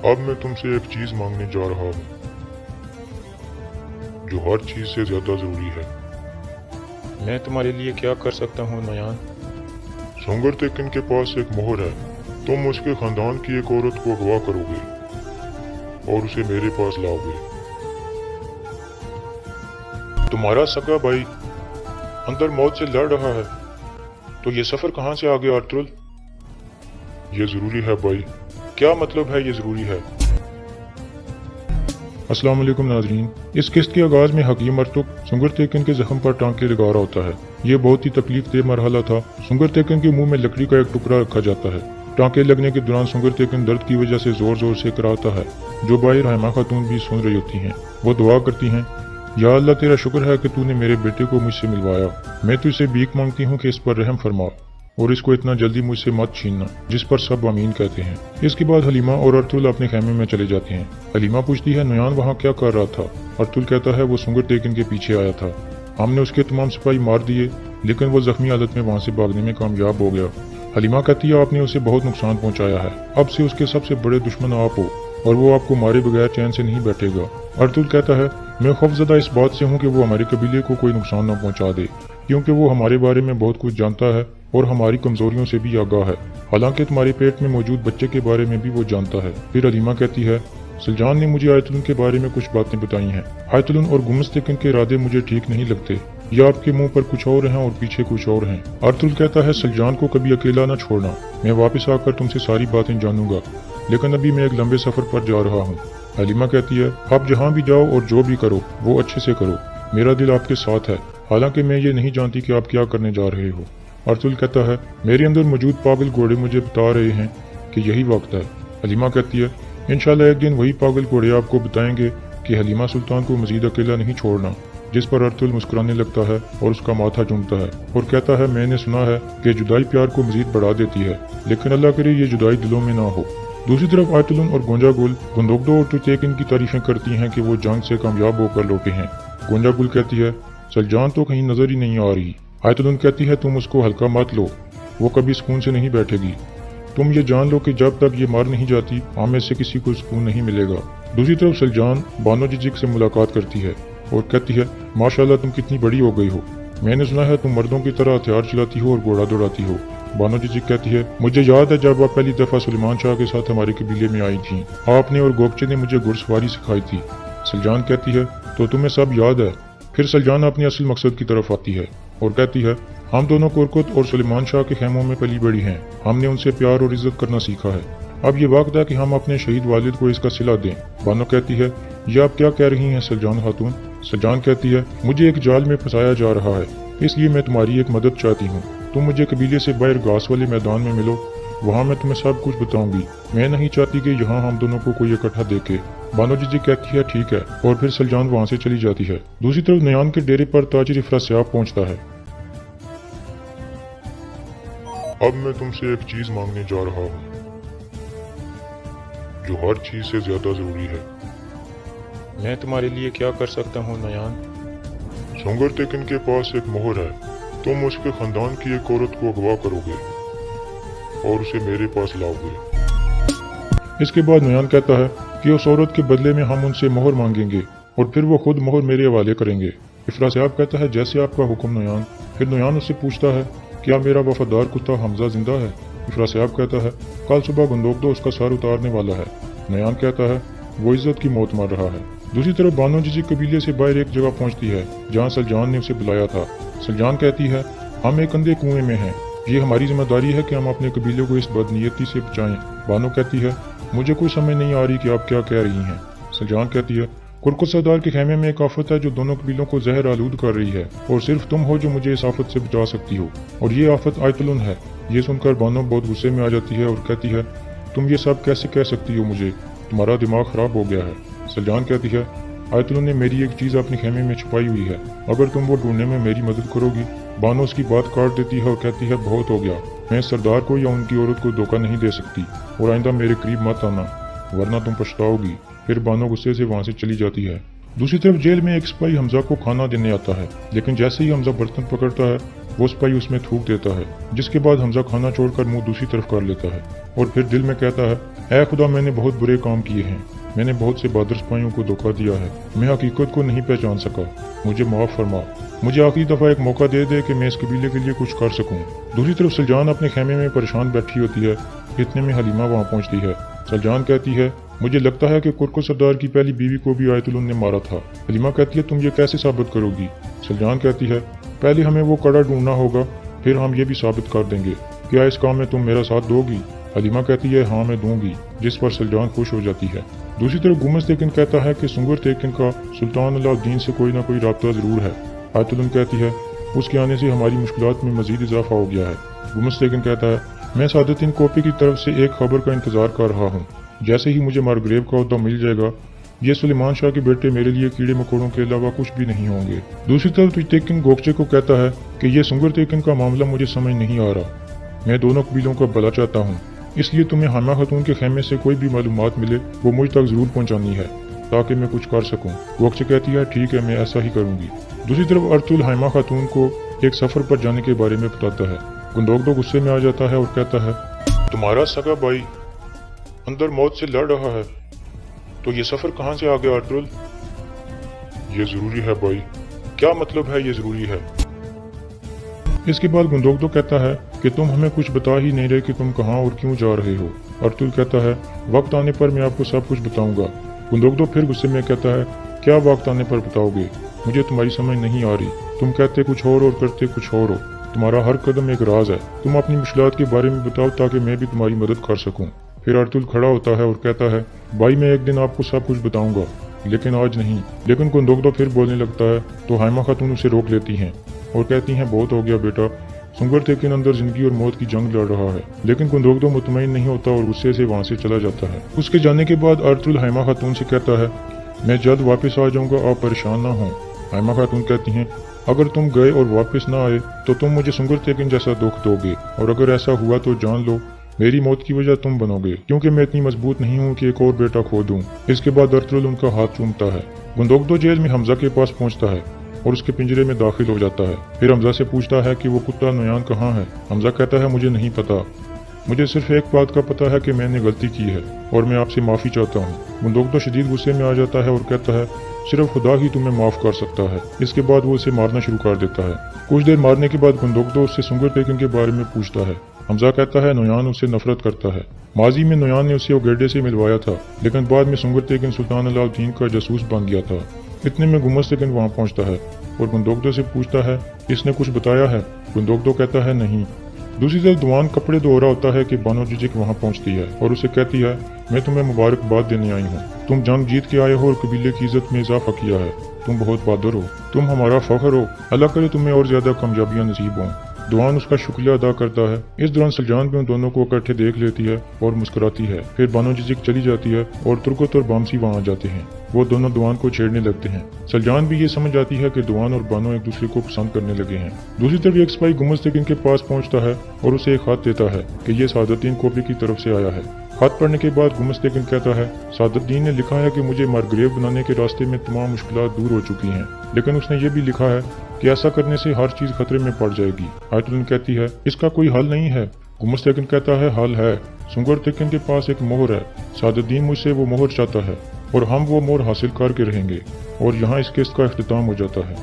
अब मैं तुमसे एक चीज मांगने जा रहा हूँ जो हर चीज से ज्यादा जरूरी है। मैं तुम्हारे लिए क्या कर सकता हूँ नयान? सुंगर तेकिन के पास एक मोहर है। तुम उसके खानदान की एक औरत को अगवा करोगे और उसे मेरे पास लाओगे। तुम्हारा सगा भाई अंदर मौत से लड़ रहा है, तो ये सफर कहाँ से आ गया अर्तुल? ये जरूरी है भाई। क्या मतलब है ये जरूरी है? अस्सलाम वालेकुम नाजरीन। इस किस्त के आगाज में हकीम अर्तुक सुंगर तेकिन के जख्म पर टांके लगा रहा होता है। ये बहुत ही तकलीफ दे मरहला था। सुंगर तेकिन के मुंह में लकड़ी का एक टुकड़ा रखा जाता है। टांके लगने के दौरान सुंगर तेकिन दर्द की वजह से जोर जोर से कराता है। जो बाई रहमा खातून भी सुन रही होती हैं। वो दुआ करती हैं, या अल्लाह तेरा शुक्र है कि तूने मेरे बेटे को मुझसे मिलवाया। मैं तुझसे भीख मांगती हूँ कि इस पर रहम फरमा और इसको इतना जल्दी मुझसे मत छीनना। जिस पर सब आमीन कहते हैं। इसके बाद हलीमा और अर्तुल अपने खेमे में चले जाते हैं। हलीमा पूछती है, नयान वहाँ क्या कर रहा था? अर्तुल कहता है, वो सुंगर तेकिन के पीछे आया था। हमने उसके तमाम सिपाही मार दिए, लेकिन वो जख्मी हालत में वहाँ से भागने में कामयाब हो गया। हलीमा कहती है, आपने उसे बहुत नुकसान पहुँचाया है। अब से उसके सबसे बड़े दुश्मन आप हो और वो आपको मारे बगैर चैन से नहीं बैठेगा। अर्तुल कहता है, मैं खौफजदा इस बात से हूँ कि वो हमारे कबीले को कोई नुकसान न पहुँचा दे, क्योंकि वो हमारे बारे में बहुत कुछ जानता है और हमारी कमजोरियों से भी आगाह है। हालांकि तुम्हारे पेट में मौजूद बच्चे के बारे में भी वो जानता है। फिर हलीमा कहती है, सुल्तान ने मुझे आयतुलन के बारे में कुछ बातें बताई हैं। आयतुलन और गुमस तेकिन के इरादे मुझे ठीक नहीं लगते। या आपके मुंह पर कुछ और हैं और पीछे कुछ और हैं। अर्तुल कहता है, सुल्तान को कभी अकेला न छोड़ना। मैं वापस आकर तुमसे सारी बातें जानूंगा, लेकिन अभी मैं एक लंबे सफर पर जा रहा हूँ। हलीमा कहती है, आप जहाँ भी जाओ और जो भी करो वो अच्छे से करो। मेरा दिल आपके साथ है, हालांकि मैं ये नहीं जानती कि आप क्या करने जा रहे हो। अर्तुल कहता है, मेरे अंदर मौजूद पागल घोड़े मुझे बता रहे हैं कि यही वक्त है। हलीमा कहती है, इंशाल्लाह एक दिन वही पागल घोड़े आपको बताएंगे कि हलीमा सुल्तान को मजीद अकेला नहीं छोड़ना। जिस पर अर्तुल मुस्कुराने लगता है और उसका माथा चूमता है और कहता है, मैंने सुना है कि जुदाई प्यार को मजीद बढ़ा देती है, लेकिन अल्लाह करे ये जुदाई दिलों में ना हो। दूसरी तरफ आयतुलन और गोंजा गुल गुंदोगदो और तुतेकिन की तारीफें करती हैं कि वो जंग से कामयाब होकर लौटे हैं। गोंजा गुल कहती है, सलजान तो कहीं नजर ही नहीं आ रही। आयतुलन कहती है, तुम उसको हल्का मत लो, वो कभी सुकून से नहीं बैठेगी। तुम ये जान लो कि जब तक ये मार नहीं जाती हम में से किसी को सुकून नहीं मिलेगा। दूसरी तरफ सलजान बानो जिजिक से मुलाकात करती है और कहती है, माशाल्लाह तुम कितनी बड़ी हो गई हो। मैंने सुना है तुम मर्दों की तरह हथियार चलाती हो और घोड़ा दौड़ाती हो। बानो जिजिक कहती है, मुझे याद है जब आप पहली दफा सुलेमान शाह के साथ हमारे कबीले में आई थी, आपने और गोगचे ने मुझे घुड़सवारी सिखाई थी। सलजान कहती है, तो तुम्हें सब याद है। फिर सलजान अपने असल मकसद की तरफ आती है और कहती है, हम दोनों कुरकुत और सुलेमान शाह के खेमों में पली बड़ी हैं। हमने उनसे प्यार और इज्जत करना सीखा है। अब ये वक्त है कि हम अपने शहीद वालिद को इसका सिला दें। बानो कहती है, ये आप क्या कह रही हैं सलजान खातून? सलजान कहती है, मुझे एक जाल में फंसाया जा रहा है, इसलिए मैं तुम्हारी एक मदद चाहती हूँ। तुम मुझे कबीले से बाहर घास वाले मैदान में मिलो, वहाँ मैं तुम्हें सब कुछ बताऊंगी। मैं नहीं चाहती कि यहाँ हम दोनों को कोई इकट्ठा देखे। बानो जिजिक कहती है, ठीक है, और फिर सलजान वहाँ से चली जाती है। दूसरी तरफ नयान के डेरे पर ताजिर इफ्रासियाब पहुँचता है। अब मैं तुमसे एक चीज मांगने जा रहा हूँ जो हर चीज से ज्यादा जरूरी है। मैं तुम्हारे लिए क्या कर सकता हूँ नयान? सुंगर तेकिन के पास एक मोहर है। तुम उसके खानदान की एक औरत को अगवा करोगे और उसे मेरे पास लाओगे। इसके बाद नयान कहता है कि उस औरत के बदले में हम उनसे मोहर मांगेंगे और फिर वो खुद मोहर मेरे हवाले करेंगे। इफ्रासियाब कहता है, जैसे आपका हुक्म नयान। फिर नयान उससे पूछता है, क्या मेरा वफादार कुत्ता हमजा जिंदा है? इफ्रासियाब कहता है, कल सुबह गुंदोगदो उसका सर उतारने वाला है। नयान कहता है, वो इज्जत की मौत मार रहा है। दूसरी तरफ बानो जिजिक कबीले से बाहर एक जगह पहुंचती है जहां सलजान ने उसे बुलाया था। सलजान कहती है, हम एक अंधे कुएं में हैं। ये हमारी जिम्मेदारी है कि हम अपने कबीले को इस बदनीयती से बचाएं। बानो कहती है, मुझे कोई समझ नहीं आ रही कि आप क्या कह रही हैं। सलजान कहती है, कुरकुत सरदार के खेमे में एक आफत है जो दोनों कबीलों को जहर आलूद कर रही है और सिर्फ तुम हो जो मुझे इस आफत से बचा सकती हो, और ये आफत आयतुलन है। ये सुनकर बानो बहुत गुस्से में आ जाती है और कहती है, तुम ये सब कैसे कह सकती हो? मुझे तुम्हारा दिमाग खराब हो गया है। सलजान कहती है, आयतुलन ने मेरी एक चीज़ अपने खेमे में छुपाई हुई है, अगर तुम वो ढूंढने में मेरी मदद करोगी। बानो उसकी बात काट देती है और कहती है, बहुत हो गया, मैं सरदार को या उनकी औरत को धोखा नहीं दे सकती और आइंदा मेरे करीब मत आना वरना तुम पछताओगी। फिर बानो गुस्से से वहाँ से चली जाती है। दूसरी तरफ जेल में एक सिपाही हमजा को खाना देने आता है, लेकिन जैसे ही हमजा बर्तन पकड़ता है वो सिपाही उसमें थूक देता है, जिसके बाद हमजा खाना छोड़कर मुंह दूसरी तरफ कर लेता है और फिर दिल में कहता है, ऐ खुदा, मैंने बहुत बुरे काम किए हैं, मैंने बहुत से बहादुर सिपाहियों को धोखा दिया है, मैं हकीकत को नहीं पहचान सका, मुझे माफ़ फरमा, मुझे आखिरी दफ़ा एक मौका दे दे कि मैं इस कबीले के लिए कुछ कर सकूं। दूसरी तरफ सलजान अपने खेमे में परेशान बैठी होती है। इतने में हलीमा वहाँ पहुँचती है। सलजान कहती है, मुझे लगता है कि कुरको सरदार की पहली बीवी को भी आयतुल्लाह ने मारा था। हलीमा कहती है, तुम ये कैसे साबित करोगी? सलजान कहती है, पहले हमें वो कड़ा ढूंढना होगा, फिर हम ये भी साबित कर देंगे। क्या इस काम में तुम मेरा साथ दोगी? हलीमा कहती है, हाँ मैं दूंगी, जिस पर सलजान खुश हो जाती है। दूसरी तरफ गुमस तेकिन कहता है कि सुंगर तेकिन का सुल्तान अलाउद्दीन से कोई ना कोई राब्ता जरूर है। आयतुल्लाह कहती है, उसके आने से हमारी मुश्किलात में मजीद इजाफा हो गया है। गुमस तेकिन कहता है, मैं सादुद्दीन कोपी की तरफ से एक खबर का इंतजार कर रहा हूँ। जैसे ही मुझे मारग्रेव का ओहदा मिल जाएगा, ये सुलेमान शाह के बेटे मेरे लिए कीड़े मकोड़ों के अलावा कुछ भी नहीं होंगे। दूसरी तरफ तेकिन गोखचे को कहता है कि ये सुंगर तेकिन का मामला मुझे समझ नहीं आ रहा। मैं दोनों कबीलों का भला चाहता हूँ, इसलिए तुम्हें हामा खातून के खेमे से कोई भी मालूमात मिले वो मुझ तक जरूर पहुँचानी है, ताकि मैं कुछ कर सकूँ। गोखचे कहती है, ठीक है, मैं ऐसा ही करूँगी। दूसरी तरफ अर्तुल हामा खातून को एक सफ़र पर जाने के बारे में बताता है। गुंदोगदो गुस्से में आ जाता है और कहता है, तुम्हारा सगा भाई अंदर मौत से लड़ रहा है, तो ये सफ़र कहाँ से आ गया अर्तुल? ये ज़रूरी है भाई। क्या मतलब है ये ज़रूरी है? इसके बाद गुंदोगदो कहता है कि तुम हमें कुछ बता ही नहीं रहे कि तुम कहाँ और क्यों जा रहे हो। अर्तुल कहता है, वक्त आने पर मैं आपको सब कुछ बताऊंगा। गुंदोगदो फिर गुस्से में कहता है, क्या वक्त आने पर बताओगे? मुझे तुम्हारी समझ नहीं आ रही। तुम कहते कुछ और करते कुछ और हो। तुम्हारा हर कदम एक राज है। तुम अपनी मुश्किलात के बारे में बताओ ताकि मैं भी तुम्हारी मदद कर सकूं। फिर अर्तुल खड़ा होता है और कहता है, भाई मैं एक दिन आपको सब कुछ बताऊंगा, लेकिन आज नहीं। लेकिन गुंदोगदो फिर बोलने लगता है तो हाइमा खातून उसे रोक लेती हैं और कहती हैं, बहुत हो गया बेटा, सुंगर तेकिन अंदर जिंदगी और मौत की जंग लड़ रहा है। लेकिन गुंदोगदो मुतमईन नहीं होता और गुस्से से वहाँ से चला जाता है। उसके जाने के बाद अर्तुल हाइमा खातून से कहता है, मैं जल्द वापस आ जाऊंगा, आप परेशान ना हों। हाइमा खातून कहती हैं, अगर तुम गए और वापस ना आए तो तुम मुझे सुंगर तेकिन जैसा दुख दोगे, और अगर ऐसा हुआ तो जान लो मेरी मौत की वजह तुम बनोगे, क्योंकि मैं इतनी मजबूत नहीं हूँ कि एक और बेटा खो दूं। इसके बाद अर्तुल उनका हाथ चूमता है। गुंदोगदो जेल में हमजा के पास पहुँचता है और उसके पिंजरे में दाखिल हो जाता है। फिर हमजा से पूछता है कि वो कुत्ता नुयान कहाँ है। हमजा कहता है, मुझे नहीं पता, मुझे सिर्फ एक बात का पता है कि मैंने गलती की है और मैं आपसे माफ़ी चाहता हूँ। गुंदोगदो शदीद गुस्से में आ जाता है और कहता है, सिर्फ खुदा ही तुम्हें माफ़ कर सकता है। इसके बाद वो उसे मारना शुरू कर देता है। कुछ देर मारने के बाद गुंदोगदो उससे सुंगर तेकिन के बारे में पूछता है। हमजा कहता है, नुयान उससे नफरत करता है। माजी में नुयान ने उसे ओगेडे से मिलवाया था, लेकिन बाद में सुंगर तेकिन सुल्तान अलाउद्दीन का जासूस बन गया था। इतने में गुमस तेकिन वहाँ पहुँचता है और गुंदोगदो से पूछता है, इसने कुछ बताया है? गुंदोगदो कहता है, नहीं। दूसरी तरफ दुआन कपड़े धो रहा होता है कि बानो जिजिक वहाँ पहुँचती है और उसे कहती है, मैं तुम्हें मुबारकबाद देने आई हूँ। तुम जंग जीत के आए हो और कबीले की इज्जत में इजाफा किया है। तुम बहुत बहादुर हो, तुम हमारा फख्र हो। अल्लाह करे तुम्हें और ज्यादा कामयाबियां नसीब हों। दुआन उसका शुक्रिया अदा करता है। इस दौरान सलजान भी उन दोनों को इकट्ठे देख लेती है और मुस्कुराती है। फिर बानो जिजिक चली जाती है और तुर्कत और बामसी वहाँ आ जाते हैं। वो दोनों दुआन को छेड़ने लगते हैं। सलजान भी ये समझ जाती है कि दुआन और बानो एक दूसरे को पसंद करने लगे हैं। दूसरी तरफ एक सिपाही गुमस तेकिन के पास पहुंचता है और उसे एक खत देता है कि ये सादुद्दीन कोपी की तरफ से आया है। खत पढ़ने के बाद गुमस तेकिन कहता है, सादुद्दीन ने लिखा है कि मुझे मारग्रेव बनाने के रास्ते में तमाम मुश्किलात दूर हो चुकी हैं, लेकिन उसने ये भी लिखा है कि ऐसा करने से हर चीज खतरे में पड़ जाएगी। आयतुल्लाह कहती है, इसका कोई हल नहीं है। गुमस तेकिन कहता है, हल है। सुंगर तेकिन के पास एक मोहर है। सादुद्दीन मुझसे वो मोहर चाहता है और हम वो मोहर हासिल करके रहेंगे। और यहाँ इस केस का इख्तिताम हो जाता है।